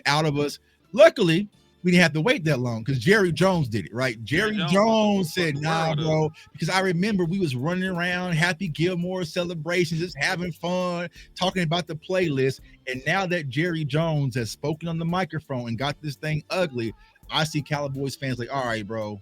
out of us. Luckily, we didn't have to wait that long because Jerry Jones did it, right? Jerry Jones said, nah, bro, because I remember we was running around Happy Gilmore celebrations, just having fun, talking about the playlist. And now that Jerry Jones has spoken on the microphone and got this thing ugly, I see Cowboys fans like, all right, bro,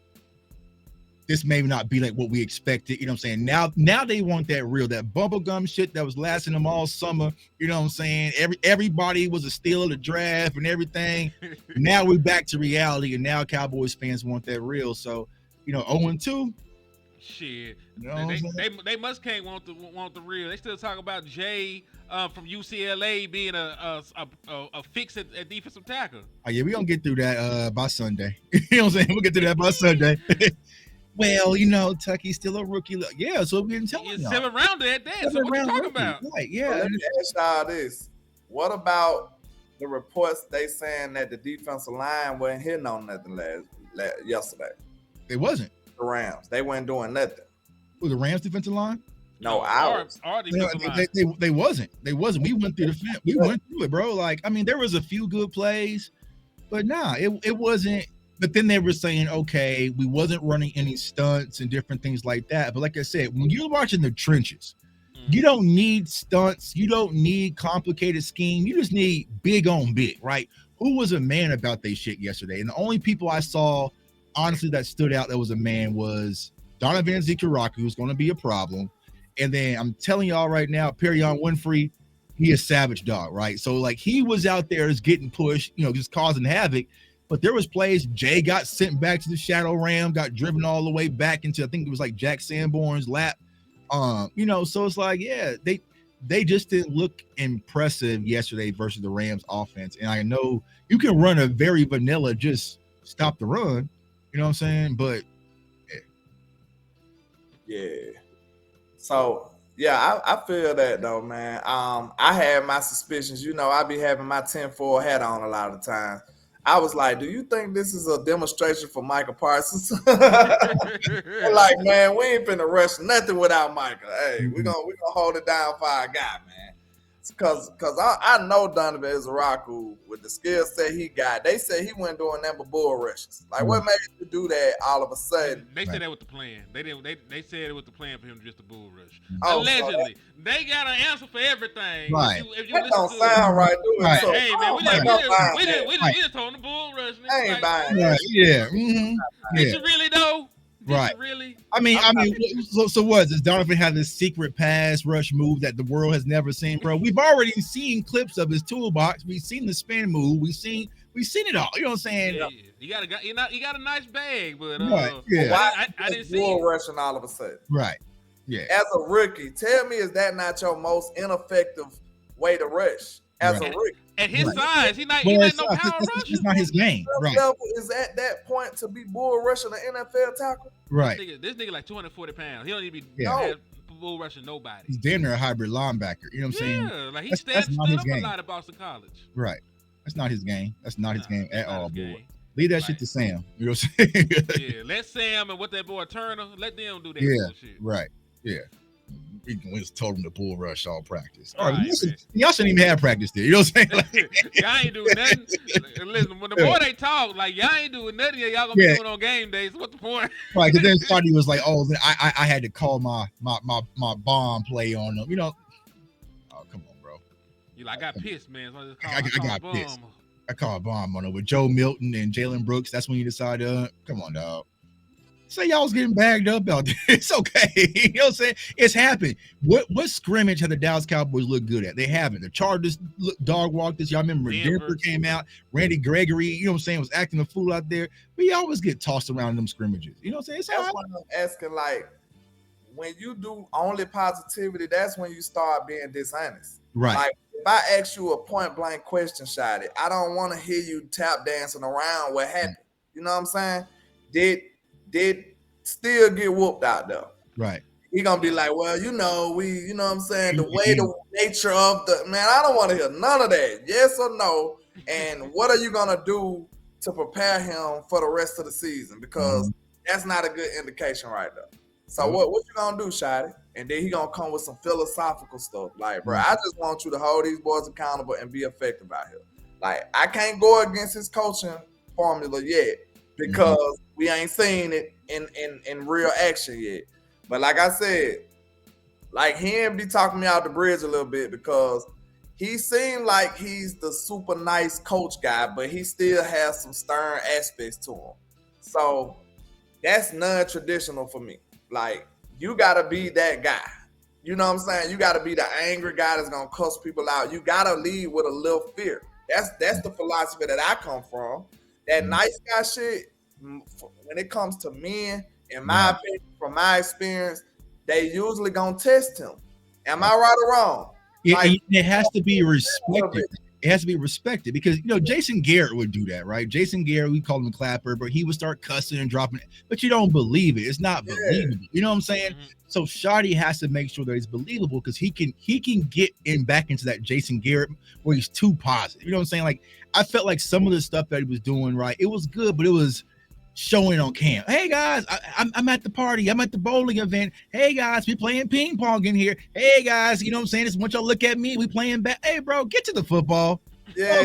this may not be like what we expected. You know what I'm saying? Now they want that real, that bubblegum shit that was lasting them all summer. You know what I'm saying? Everybody was a steal of the draft and everything. Now we're back to reality, and now Cowboys fans want that real. So, 0-2. Shit, they must can't want the real. They still talk about Jay from UCLA being a fix at defensive tackle. Oh yeah, we gonna get through that by Sunday. You know what I'm saying? We'll get through that by Sunday. Well, Tucky's still a rookie. Yeah, so we didn't tell you. 7th rounder at that. So what you talking about? Right, yeah. Well, let me ask y'all this. What about the reports they saying that the defensive line wasn't hitting on nothing yesterday? It wasn't. The Rams. They weren't doing nothing. Was the Rams defensive line? No, ours. Our defensive line. They wasn't. They wasn't. We went through we went through it, bro. Like, I mean, there was a few good plays, but nah, it wasn't. But then they were saying, okay, we wasn't running any stunts and different things like that. But like I said, when you're watching the trenches, you don't need stunts. You don't need complicated scheme. You just need big on big, right? Who was a man about they shit yesterday? And the only people I saw, honestly, that stood out that was a man was Donovan Zikaraku, who's going to be a problem. And then I'm telling y'all right now, Perion Winfrey, he a savage dog, right? So, like, he was out there just getting pushed, just causing havoc. But there was plays, Jay got sent back to the Shadow Ram, got driven all the way back into, I think it was like Jack Sanborn's lap. So it's like, yeah, they just didn't look impressive yesterday versus the Rams offense. And I know you can run a very vanilla, just stop the run, you know what I'm saying? But yeah. So yeah, I feel that though, man. I had my suspicions. I be having my 10-4 hat on a lot of the time. I was like, do you think this is a demonstration for Micah Parsons? Like, man, we ain't finna rush nothing without Micah. Hey, we're gonna hold it down for our guy, man. Because I know Donovan Izaraku with the skill set he got. They said he wasn't doing nothing but bull rushes. Like, what made you do that all of a sudden? They said that was the plan. They said it was the plan for him to just a bull rush. Oh, allegedly, they got an answer for everything. Right. If you that don't sound right, do it? Right. So, hey man, we just told him the bull rush. I ain't buying right. that. Yeah. Mm-hmm. Did you really though? Right. Really? I mean, so what? Does Donovan have this secret pass rush move that the world has never seen, bro? We've already seen clips of his toolbox. We've seen the spin move. We've seen it all. You know what I'm saying? Yeah. You got a nice bag, but right. Yeah. Why I didn't see bull it. rushing all of a sudden? Right. Yeah. As a rookie, tell me, is that not your most ineffective way to rush? As a rookie. At his size, he not no power rush. It's not his game. Right. Level is at that point to be bull rushing an NFL tackle. Right. This nigga like 240 pounds. He don't need to be bull rushing nobody. He's damn near a hybrid linebacker. You know what I'm saying? Yeah, like he That's stood not his up game. a lot at Boston College. Right. That's not his game. That's not his game at all, boy. Leave that shit to Sam. You know what I'm saying? Yeah, let Sam and what that boy Turner, let them do that bullshit. Right. Yeah. We just told him to bull rush all practice. All Right, right, y'all shouldn't even have practice there. You know what I'm saying? Like, y'all ain't doing nothing. Listen, when the more they talk, like y'all ain't doing nothing, y'all gonna be doing on game days. What the point? Right, because then Scotty was like, "Oh, I had to call my bomb play on them." You know? Oh, come on, bro. You like, I got pissed, man. So I got pissed. I call a bomb on it with Joe Milton and Jalen Brooks. That's when you decide, come on, dog. Say y'all was getting bagged up out there. It's okay. You know what I'm saying? It's happened. What scrimmage have the Dallas Cowboys looked good at? They haven't. The Chargers dog walked this. Y'all remember Denver came out. Randy Gregory, you know what I'm saying, was acting a fool out there. But you always get tossed around in them scrimmages. You know what I'm saying? That's why I'm asking, like, when you do only positivity, that's when you start being dishonest. Right. Like, if I ask you a point blank question, Shotty, I don't want to hear you tap dancing around what happened. You know what I'm saying? Did still get whooped out there. Right. He gonna be like, well, you know what I'm saying? The way, the nature of the man, I don't want to hear none of that. Yes or no? And what are you gonna do to prepare him for the rest of the season? Because that's not a good indication right there. So what you gonna do, Shotty? And then he gonna come with some philosophical stuff. Like, bro, I just want you to hold these boys accountable and be effective out here. Like, I can't go against his coaching formula yet because we ain't seen it in real action yet. But like I said, like, he ain't be talking me out the bridge a little bit because he seemed like he's the super nice coach guy, but he still has some stern aspects to him. So that's non-traditional for me. Like, you gotta be that guy. You know what I'm saying? You gotta be the angry guy that's gonna cuss people out. You gotta lead with a little fear. That's the philosophy that I come from. That nice guy shit, when it comes to men, in my opinion, from my experience, they usually gonna test him. Am I right or wrong? Yeah, like, it has to be respected. It has to be respected because, you know, Jason Garrett would do that, right? Jason Garrett, we call him a clapper, but he would start cussing and dropping it, but you don't believe it. It's not believable. You know what I'm saying? So Shotty has to make sure that he's believable because he can get back into that Jason Garrett where he's too positive. You know what I'm saying? Like, I felt like some of the stuff that he was doing, right, it was good, but it was showing on cam. Hey guys, I'm at the party. I'm at the bowling event. Hey guys, we playing ping pong in here. Hey guys, you know what I'm saying? Just want y'all to look at me. We playing back. Hey bro, get to the football. Yeah.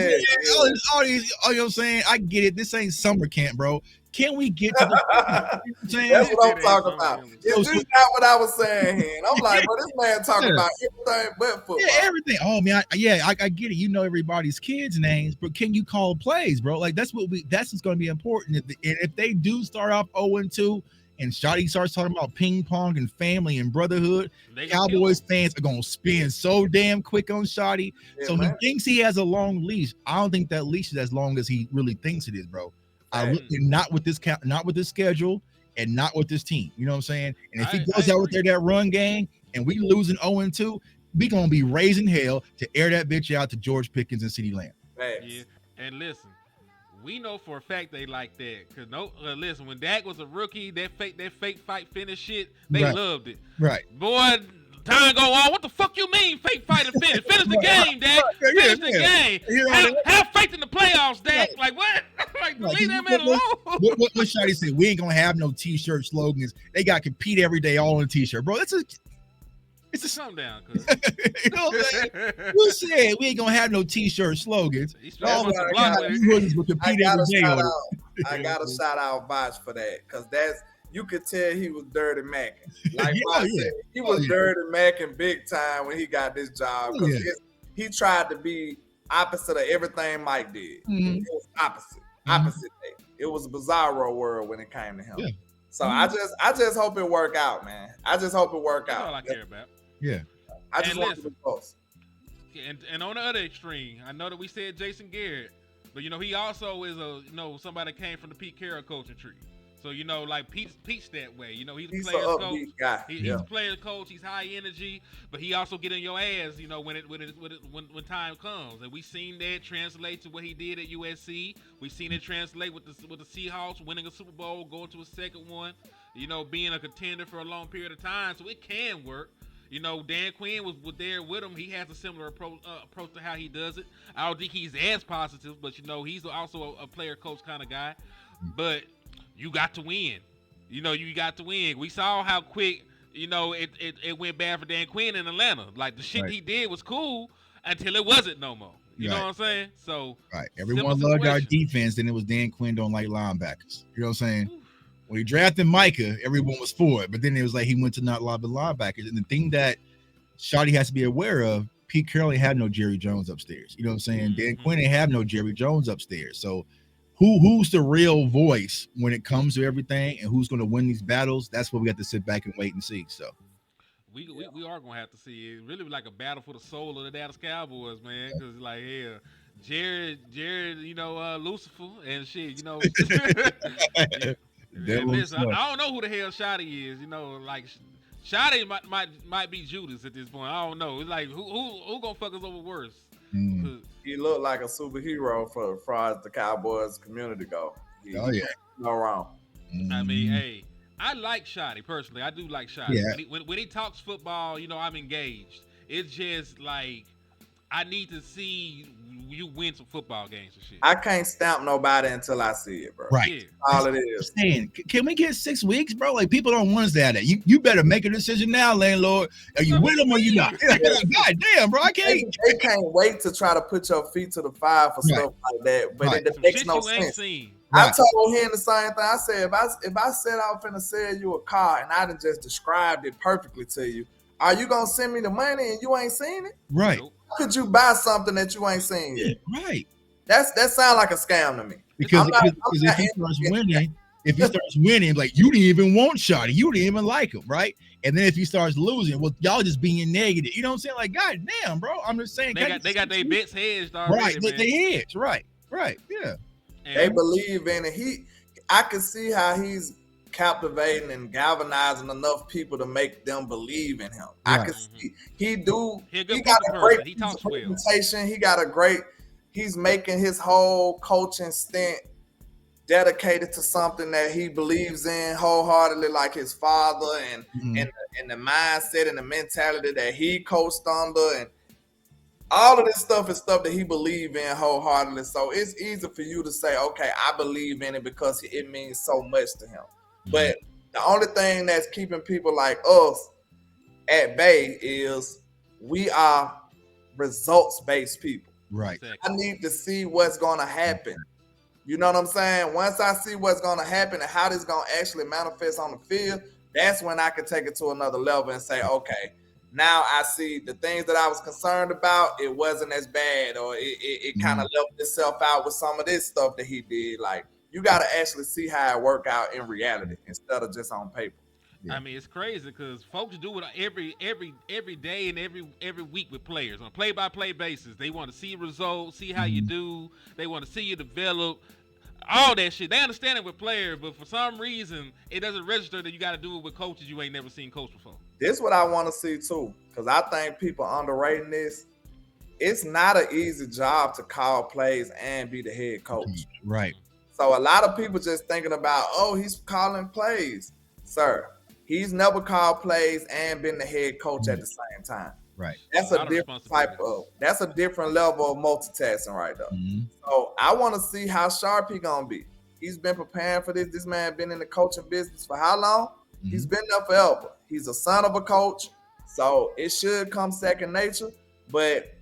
All these, you know what I'm saying? I get it. This ain't summer camp, bro. Can we get to the football? That's what I'm talking about. It's just not what I was saying here. And I'm like, bro, this man talking about everything but football. Yeah, everything. Oh man, I get it. You know everybody's kids' names, but can you call plays, bro? Like that's what's going to be important. And if they do start off 0-2 and Shotty starts talking about ping pong and family and brotherhood, Cowboys fans are going to spin so damn quick on Shotty. Yeah, so he thinks he has a long leash. I don't think that leash is as long as he really thinks it is, bro. Not with this schedule and not with this team. You know what I'm saying? And if he goes out with that run game and we losing 0-2, we gonna be raising hell to air that bitch out to George Pickens and CeeDee Lamb. Yeah, and listen, we know for a fact they like that. Cause listen, when Dak was a rookie, that fake fight finish shit, they loved it. Right, boy. Time go on. What the fuck you mean? Fake fight and finish. Finish the game, Dak. Finish the game. Have faith in the playoffs, Dak. Like what? Like leave that man alone. What Shotty said? We ain't gonna have no t-shirt slogans. They got compete every day, all in a t-shirt, bro. It's a calm down, cuz. You know what I'm saying? Who said we ain't gonna have no t-shirt slogans? I got a shout out Bosh for that, because that's. You could tell he was dirty macking. Like he was dirty macking big time when he got this job because he tried to be opposite of everything Mike did. It was opposite. It was a bizarro world when it came to him. Yeah. So I just hope it work out, man. I just hope it work out. That's all I care about. Yeah. I just want to be close. And on the other extreme, I know that we said Jason Garrett, but you know he also is somebody that came from the Pete Carroll coaching tree. So, you know, like Pete's that way. You know, he's a player's coach. Guy. He's a player's coach. He's high energy, but he also get in your ass, you know, when time comes. And we seen that translate to what he did at USC. We seen it translate with the Seahawks winning a Super Bowl, going to a second one. You know, being a contender for a long period of time. So it can work. You know, Dan Quinn was there with him. He has a similar approach to how he does it. I don't think he's as positive, but you know, he's also a player coach kind of guy. But you got to win. You know, you got to win. We saw how quick, you know, it went bad for Dan Quinn in Atlanta. Like the shit he did was cool until it wasn't no more. You know what I'm saying? So everyone loved our defense, then it was Dan Quinn don't like linebackers. You know what I'm saying? When he drafted Micah, everyone was for it, but then it was like he went to not love the linebackers. And the thing that Shotty has to be aware of, Pete Carroll ain't had no Jerry Jones upstairs. You know what I'm saying? Dan Quinn ain't have no Jerry Jones upstairs. So who's the real voice when it comes to everything, and who's going to win these battles? That's what we got to sit back and wait and see. So we are gonna have to see it. Really like a battle for the soul of the Dallas Cowboys, man. Because like, yeah, Jared, you know, Lucifer and shit, you know. Listen, I don't know who the hell Shotty is. You know, like Shotty might be Judas at this point. I don't know. It's like who gonna fuck us over worse? He looked like a superhero for far as the Cowboys community go. No wrong. I mean, hey, I like Shotty personally. I do like Shotty. Yeah. When he talks football, you know, I'm engaged. It's just like I need to see you win some football games and shit. I can't stamp nobody until I see it, bro. Right. That's all it is. Can we get 6 weeks, bro? Like people don't want that. You better make a decision now, landlord. Are you with them or you not? God damn, bro. I can't. They can't wait to try to put your feet to the fire for stuff like that, but it makes no sense. I told him the same thing. I said, if I said I was finna sell you a car and I done just described it perfectly to you, are you gonna send me the money and you ain't seen it? Right. How could you buy something that you ain't seen yet? Right. That sounds like a scam to me. Because if he starts winning, like you didn't even want Shotty, you didn't even like him, right? And then if he starts losing, well, y'all just being negative. You know what I'm saying? Like, God damn, bro. I'm just saying they got their bets hedged already. Right, they hedged. Right, yeah. They believe in it. I can see how he's captivating and galvanizing enough people to make them believe in him. Right. I can see he got a great presentation. He got a great. He's making his whole coaching stint dedicated to something that he believes in wholeheartedly, like his father and the mindset and the mentality that he coached under, and all of this stuff is stuff that he believes in wholeheartedly. So it's easy for you to say, okay, I believe in it because it means so much to him. But the only thing that's keeping people like us at bay is we are results-based people. Right. I need to see what's going to happen. You know what I'm saying? Once I see what's going to happen and how this is going to actually manifest on the field, that's when I can take it to another level and say, okay, now I see the things that I was concerned about, it wasn't as bad, or it kind of leveled itself out with some of this stuff that he did. Like, you got to actually see how it work out in reality instead of just on paper. I mean, it's crazy because folks do it every day and every week with players on a play-by-play basis. They want to see results, see how you do. They want to see you develop. All that shit. They understand it with players, but for some reason, it doesn't register that you got to do it with coaches you ain't never seen coach before. This is what I want to see, too, because I think people underrating this. It's not an easy job to call plays and be the head coach. Right. So a lot of people just thinking about, oh, he's calling plays. Sir, he's never called plays and been the head coach at the same time. Right. That's a different that's a different level of multitasking right there. So I want to see how sharp he gonna be. He's been preparing for this. This man been in the coaching business for how long? He's been there forever. He's a son of a coach. So it should come second nature. But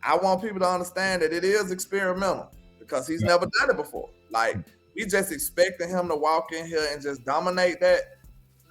I want people to understand that it is experimental because he's never done it before. Like, we just expecting him to walk in here and just dominate that.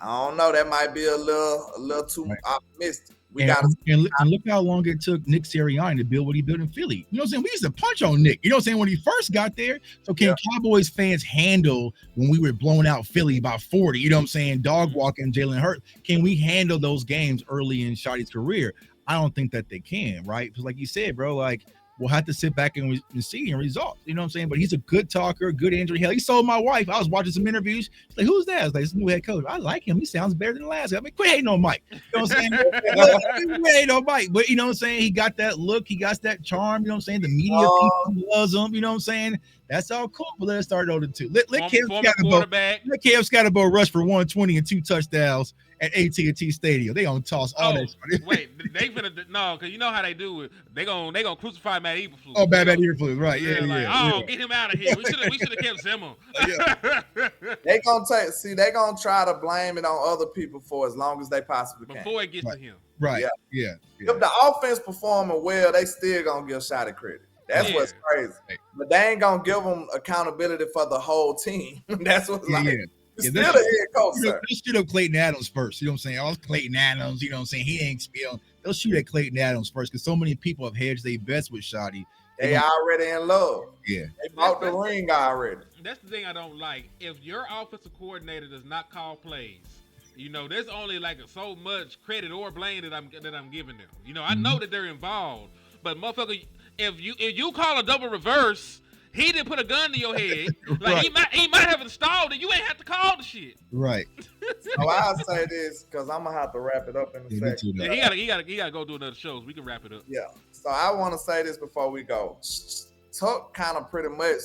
I don't know. That might be a little too optimistic. And look how long it took Nick Sirianni to build what he built in Philly. You know what I'm saying? We used to punch on Nick. You know what I'm saying? When he first got there. So can Cowboys fans handle when we were blowing out Philly by 40? You know what I'm saying? Dog walking Jalen Hurts. Can we handle those games early in Shotty's career? I don't think that they can, right? Because like you said, bro, like we'll have to sit back and see results. You know what I'm saying? But he's a good talker, good injury. Hell, he sold my wife. I was watching some interviews. She's like, who's that? I was like, this new head coach. I like him. He sounds better than the last guy. I mean, quit hating on Mike. You know what I'm saying? Quit hating on Mike. But you know what I'm saying? He got that look. He got that charm. You know what I'm saying? The media people loves him. You know what I'm saying? That's all cool, but let's start on the 2. Let Former quarterback. Let Cam Scatterbo rush for 120 and 2 touchdowns at AT&T Stadium. They gonna toss all that shit. Wait, they finna no, because you know how they do it. They gonna crucify Matt Eberflus. Oh, Matt Eberflus, right? Yeah, Get him out of here. We should have kept Zimmer. They gonna try to blame it on other people for as long as they possibly can before it gets to him. Right. Yeah. If the offense performing well, they still gonna give Shotty credit. That's what's crazy. But they ain't gonna give them accountability for the whole team. That's what's still the head coach, sir. They'll shoot up Clayton Adams first. You know what I'm saying? Oh, Clayton Adams, you know what I'm saying? He ain't spilling. They'll shoot at Clayton Adams first because so many people have hedged their bets with Shotty. They already in love. Yeah. They bought the ring already. That's the thing I don't like. If your offensive coordinator does not call plays, you know, there's only like so much credit or blame that I'm giving them. You know, I know that they're involved, but motherfucker, if you call a double reverse, he didn't put a gun to your head. Like he might have installed it. You ain't have to call the shit. Right. So I'll say this because I'm gonna have to wrap it up in a second. Yeah, he gotta go do another show. So we can wrap it up. Yeah. So I want to say this before we go. Tuck kind of pretty much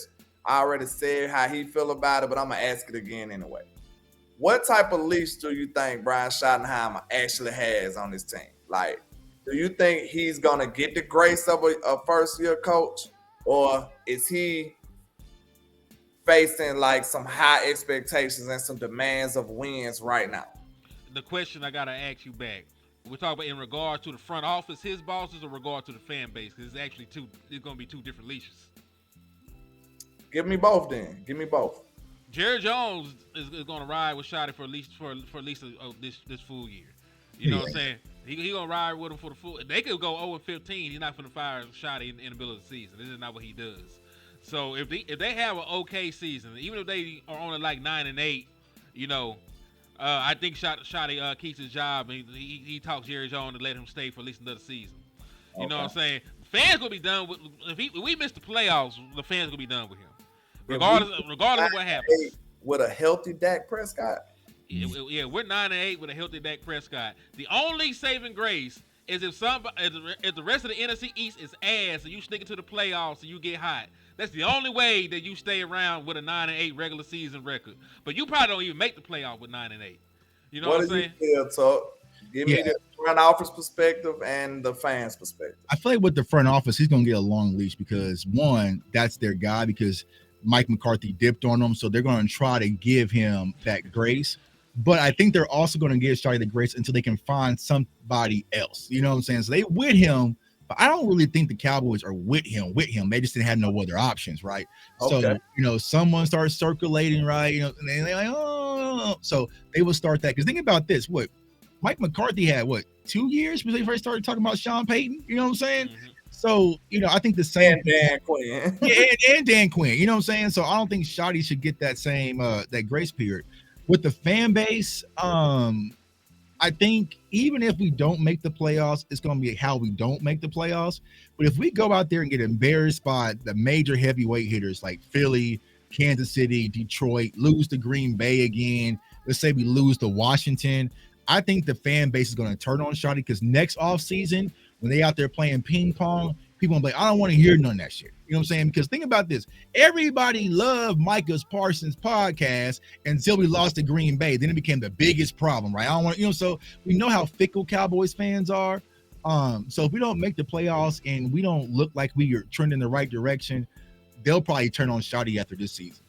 already said how he feel about it, but I'm gonna ask it again anyway. What type of leash do you think Brian Schottenheimer actually has on his team? Like, do you think he's gonna get the grace of a first-year coach, or is he facing like some high expectations and some demands of wins right now? The question I gotta ask you back: we're talking about in regard to the front office, his bosses, or regard to the fan base? Because it's actually it's gonna be two different leashes. Give me both, then. Give me both. Jerry Jones is going to ride with Shotty for at least this full year. You know what I'm saying? He going to ride with him for the full. They could go 0-15. He's not going to fire Shotty in the middle of the season. This is not what he does. So if they have an okay season, even if they are only like 9-8, you know, I think Shotty keeps his job, and he talks Jerry Jones to let him stay for at least another season. You know what I'm saying? Fans going to be done with if we miss the playoffs. The fans going to be done with him. Regardless of what happens. With a healthy Dak Prescott? Yeah, we're 9-8 with a healthy Dak Prescott. The only saving grace is if the rest of the NFC East is ass and you sneak into the playoffs and you get hot. That's the only way that you stay around with a 9-8 regular season record. But you probably don't even make the playoff with 9-8. You know what I'm saying? Do you feel, Tuck? Give me the front office perspective and the fans' perspective. I feel like with the front office, he's going to get a long leash because, one, that's their guy because Mike McCarthy dipped on him, so they're going to try to give him that grace. But I think they're also going to give Shotty the grace until they can find somebody else. You know what I'm saying? So they with him, but I don't really think the Cowboys are with him. They just didn't have no other options, right? Okay. So, you know, someone starts circulating, right? You know, and they're like, oh. So they will start that. Because think about this. What? Mike McCarthy had, 2 years before they first started talking about Sean Payton? You know what I'm saying? Mm-hmm. So, you know, I think the same. And Dan Quinn. and Dan Quinn. You know what I'm saying? So I don't think Shotty should get that same that grace period. With the fan base, I think even if we don't make the playoffs, it's going to be how we don't make the playoffs. But if we go out there and get embarrassed by the major heavyweight hitters like Philly, Kansas City, Detroit, lose to Green Bay again, let's say we lose to Washington, I think the fan base is going to turn on Shotty because next offseason, when they out there playing ping pong, people will be like, I don't want to hear none of that shit. You know what I'm saying? Because think about this. Everybody loved Micah Parsons' podcast until we lost to Green Bay. Then it became the biggest problem, right? I don't want, so we know how fickle Cowboys fans are. So if we don't make the playoffs and we don't look like we are trending in the right direction, they'll probably turn on Shotty after this season.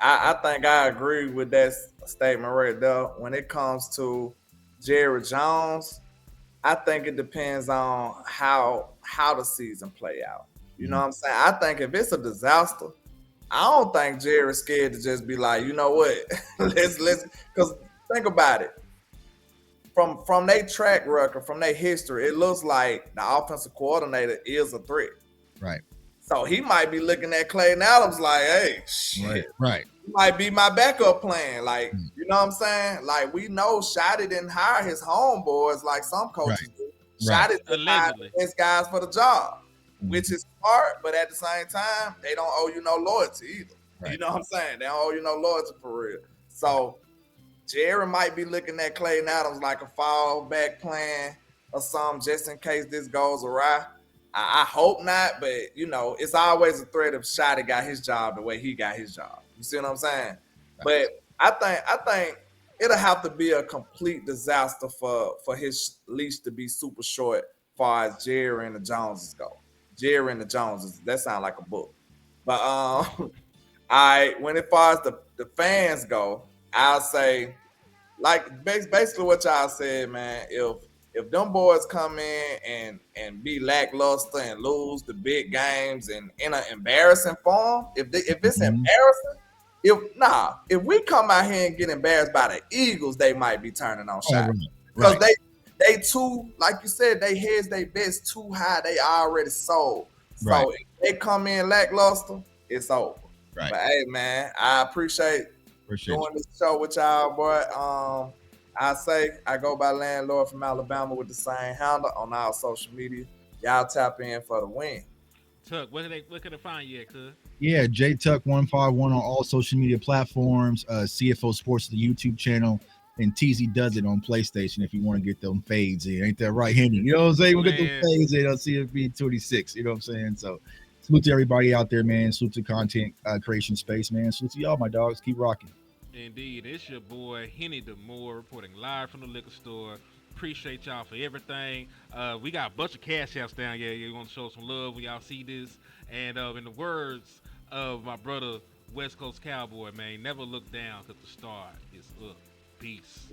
I think I agree with that statement right there. When it comes to Jerry Jones, I think it depends on how the season play out. You know what I'm saying? I think if it's a disaster, I don't think Jerry's scared to just be like, you know what, let's because think about it. From their track record, from their history, it looks like the offensive coordinator is a threat. Right. So he might be looking at Clayton Adams like, hey, shit. Right. He might be my backup plan. Like, you know what I'm saying? Like, we know Shotty didn't hire his homeboys like some coaches do. Shotty didn't hire the best guys for the job, which is smart, but at the same time, they don't owe you no loyalty either. Right. You know what I'm saying? They don't owe you no loyalty for real. So Jerry might be looking at Clayton Adams like a fallback plan or something just in case this goes awry. I hope not, but it's always a threat if Shotty got his job the way he got his job. You see what I'm saying? But I think it'll have to be a complete disaster for his leash to be super short, far as Jerry and the Joneses go. Jerry and the Joneses, that sounds like a book. But when it far as the fans go, I'll say like basically what y'all said, man. If them boys come in and be lackluster and lose the big games and in an embarrassing form, if it's embarrassing, if we come out here and get embarrassed by the Eagles, they might be turning on shot because they too, like you said, they heads they bets too high. They already sold. So if they come in lackluster, it's over. But hey, man, I appreciate doing this show with y'all, boy. I go by Landlord from Alabama with the same handle on our social media. Y'all tap in for the win. Tuck, where can they find you at, cuz? Yeah, JTuck151 on all social media platforms. CFO Sports, the YouTube channel, and TZ does it on PlayStation if you want to get them fades in. Ain't that right, Henry? You know what I'm saying? We'll get them fades in on CFB 26. You know what I'm saying? So salute to everybody out there, man. Salute to content creation space, man. Salute to y'all, my dogs. Keep rocking. Indeed, it's your boy Henny DeMoore reporting live from the liquor store. Appreciate y'all for everything. We got a bunch of cash apps down here. You want to show some love when y'all see this. And in the words of my brother West Coast Cowboy, man, never look down because the star is up. Peace.